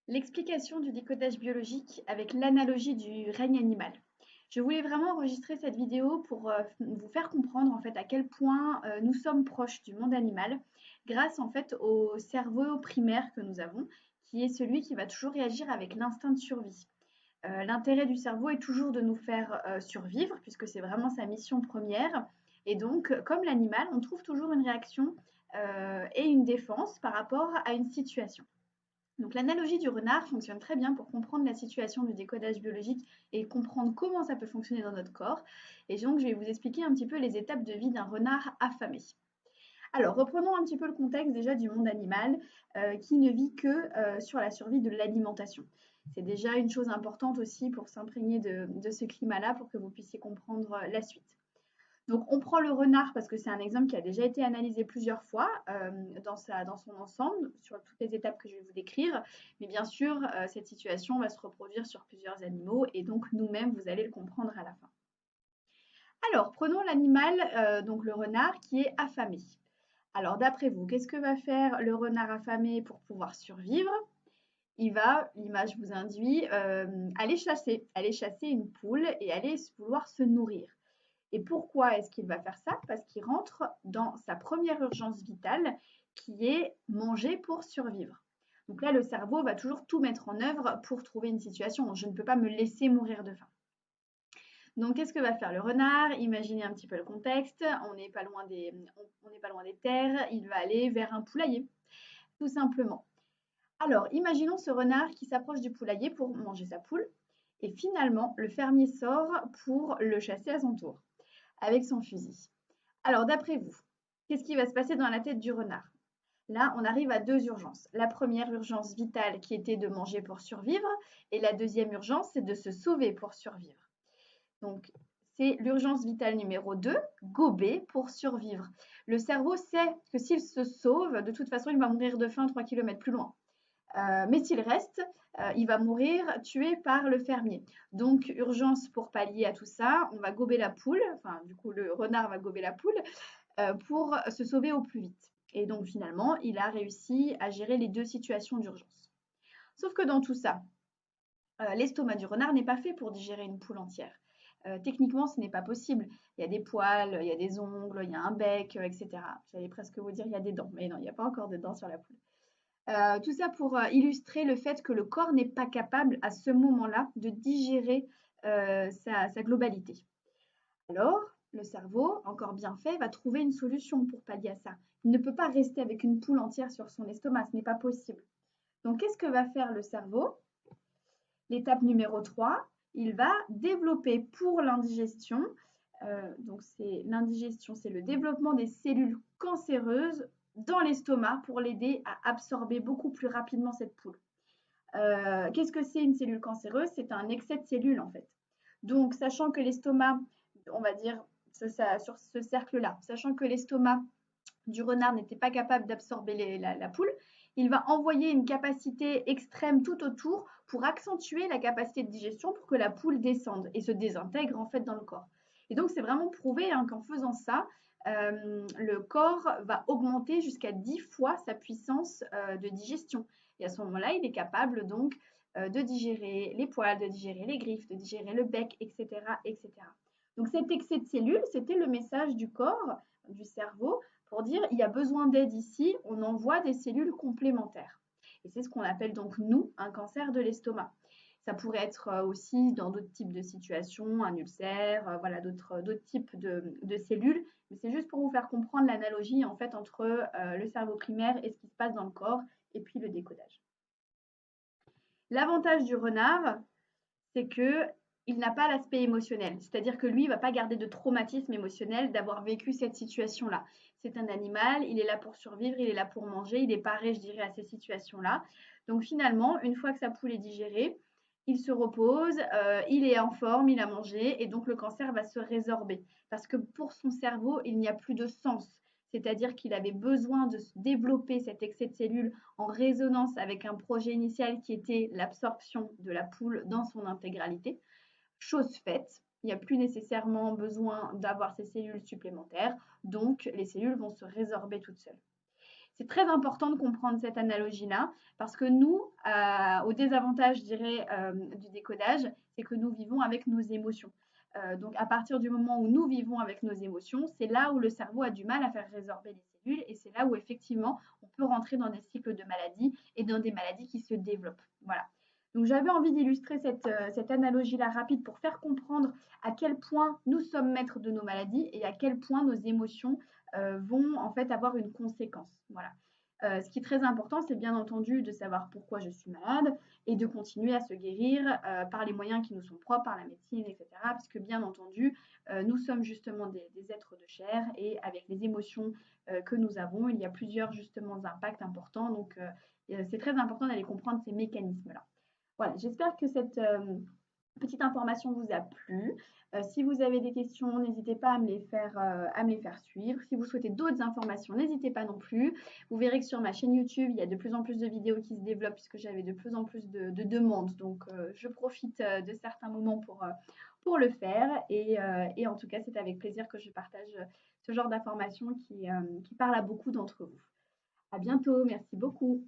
L'explication du décodage biologique avec l'analogie du règne animal. Je voulais vraiment enregistrer cette vidéo pour vous faire comprendre en fait à quel point nous sommes proches du monde animal grâce en fait au cerveau primaire que nous avons, qui est celui qui va toujours réagir avec l'instinct de survie. L'intérêt du cerveau est toujours de nous faire survivre puisque c'est vraiment sa mission première. Et donc, comme l'animal, on trouve toujours une réaction et une défense par rapport à une situation. Donc l'analogie du renard fonctionne très bien pour comprendre la situation du décodage biologique et comprendre comment ça peut fonctionner dans notre corps. Et donc je vais vous expliquer un petit peu les étapes de vie d'un renard affamé. Alors reprenons un petit peu le contexte déjà du monde animal qui ne vit que sur la survie de l'alimentation. C'est déjà une chose importante aussi pour s'imprégner de ce climat-là pour que vous puissiez comprendre la suite. Donc, on prend le renard parce que c'est un exemple qui a déjà été analysé plusieurs fois dans son ensemble, sur toutes les étapes que je vais vous décrire. Mais bien sûr, cette situation va se reproduire sur plusieurs animaux et donc nous-mêmes, vous allez le comprendre à la fin. Alors, prenons l'animal, donc le renard, qui est affamé. Alors, d'après vous, qu'est-ce que va faire le renard affamé pour pouvoir survivre? Il va, l'image vous induit, aller chasser une poule et aller vouloir se nourrir. Et pourquoi est-ce qu'il va faire ça? Parce qu'il rentre dans sa première urgence vitale qui est manger pour survivre. Donc là, le cerveau va toujours tout mettre en œuvre pour trouver une situation. Je ne peux pas me laisser mourir de faim. Donc, qu'est-ce que va faire le renard? Imaginez un petit peu le contexte. On n'est pas loin des terres. Il va aller vers un poulailler, tout simplement. Alors, imaginons ce renard qui s'approche du poulailler pour manger sa poule. Et finalement, le fermier sort pour le chasser à son tour avec son fusil. Alors, d'après vous, qu'est-ce qui va se passer dans la tête du renard? Là, on arrive à deux urgences. La première urgence vitale qui était de manger pour survivre et la deuxième urgence, c'est de se sauver pour survivre. Donc, c'est l'urgence vitale numéro 2, gober pour survivre. Le cerveau sait que s'il se sauve, de toute façon, il va mourir de faim 3 km plus loin. Mais s'il reste, il va mourir tué par le fermier. Donc, urgence pour pallier à tout ça, on va gober la poule, enfin, du coup, le renard va gober la poule pour se sauver au plus vite. Et donc, finalement, il a réussi à gérer les deux situations d'urgence. Sauf que dans tout ça, l'estomac du renard n'est pas fait pour digérer une poule entière. Techniquement, ce n'est pas possible. Il y a des poils, il y a des ongles, il y a un bec, etc. J'allais presque vous dire il y a des dents, mais non, il n'y a pas encore de dents sur la poule. Tout ça pour illustrer le fait que le corps n'est pas capable à ce moment-là de digérer sa globalité. Alors, le cerveau, encore bien fait, va trouver une solution pour pallier à ça. Il ne peut pas rester avec une poule entière sur son estomac, ce n'est pas possible. Donc, qu'est-ce que va faire le cerveau? L'étape numéro 3, il va développer pour l'indigestion, donc c'est l'indigestion, c'est le développement des cellules cancéreuses dans l'estomac pour l'aider à absorber beaucoup plus rapidement cette poule. Qu'est-ce que c'est une cellule cancéreuse? C'est un excès de cellules en fait. Donc, sachant que l'estomac, on va dire sur ce cercle-là, sachant que l'estomac du renard n'était pas capable d'absorber la poule, il va envoyer une capacité extrême tout autour pour accentuer la capacité de digestion pour que la poule descende et se désintègre en fait dans le corps. Et donc c'est vraiment prouvé qu'en faisant ça, le corps va augmenter jusqu'à 10 fois sa puissance de digestion. Et à ce moment-là, il est capable donc de digérer les poils, de digérer les griffes, de digérer le bec, etc., etc. Donc cet excès de cellules, c'était le message du corps, du cerveau, pour dire il y a besoin d'aide ici, on envoie des cellules complémentaires. Et c'est ce qu'on appelle donc, nous, un cancer de l'estomac. Ça pourrait être aussi dans d'autres types de situations, un ulcère, voilà, d'autres types de cellules. Mais c'est juste pour vous faire comprendre l'analogie en fait entre le cerveau primaire et ce qui se passe dans le corps et puis le décodage. L'avantage du renard, c'est que il n'a pas l'aspect émotionnel. C'est-à-dire que lui, il ne va pas garder de traumatisme émotionnel d'avoir vécu cette situation-là. C'est un animal, il est là pour survivre, il est là pour manger, il est paré, je dirais, à ces situations-là. Donc finalement, une fois que sa poule est digérée, il se repose, il est en forme, il a mangé, et donc le cancer va se résorber. Parce que pour son cerveau, il n'y a plus de sens. C'est-à-dire qu'il avait besoin de développer cet excès de cellules en résonance avec un projet initial qui était l'absorption de la poule dans son intégralité. Chose faite, il n'y a plus nécessairement besoin d'avoir ces cellules supplémentaires, donc les cellules vont se résorber toutes seules. C'est très important de comprendre cette analogie-là parce que nous, au désavantage, je dirais, du décodage, c'est que nous vivons avec nos émotions. Donc à partir du moment où nous vivons avec nos émotions, c'est là où le cerveau a du mal à faire résorber les cellules et c'est là où effectivement on peut rentrer dans des cycles de maladies et dans des maladies qui se développent. Voilà. Donc j'avais envie d'illustrer cette analogie-là rapide pour faire comprendre à quel point nous sommes maîtres de nos maladies et à quel point nos émotions vont en fait avoir une conséquence. Voilà. Ce qui est très important, c'est bien entendu de savoir pourquoi je suis malade et de continuer à se guérir par les moyens qui nous sont propres, par la médecine, etc. Puisque bien entendu, nous sommes justement des êtres de chair et avec les émotions que nous avons, il y a plusieurs justement impacts importants. Donc, c'est très important d'aller comprendre ces mécanismes-là. Voilà, j'espère que cette petite information vous a plu. Si vous avez des questions, n'hésitez pas à me les faire suivre. Si vous souhaitez d'autres informations, n'hésitez pas non plus. Vous verrez que sur ma chaîne YouTube, il y a de plus en plus de vidéos qui se développent puisque j'avais de plus en plus de demandes. Donc, je profite de certains moments pour le faire. Et en tout cas, c'est avec plaisir que je partage ce genre d'informations qui parlent à beaucoup d'entre vous. À bientôt, merci beaucoup.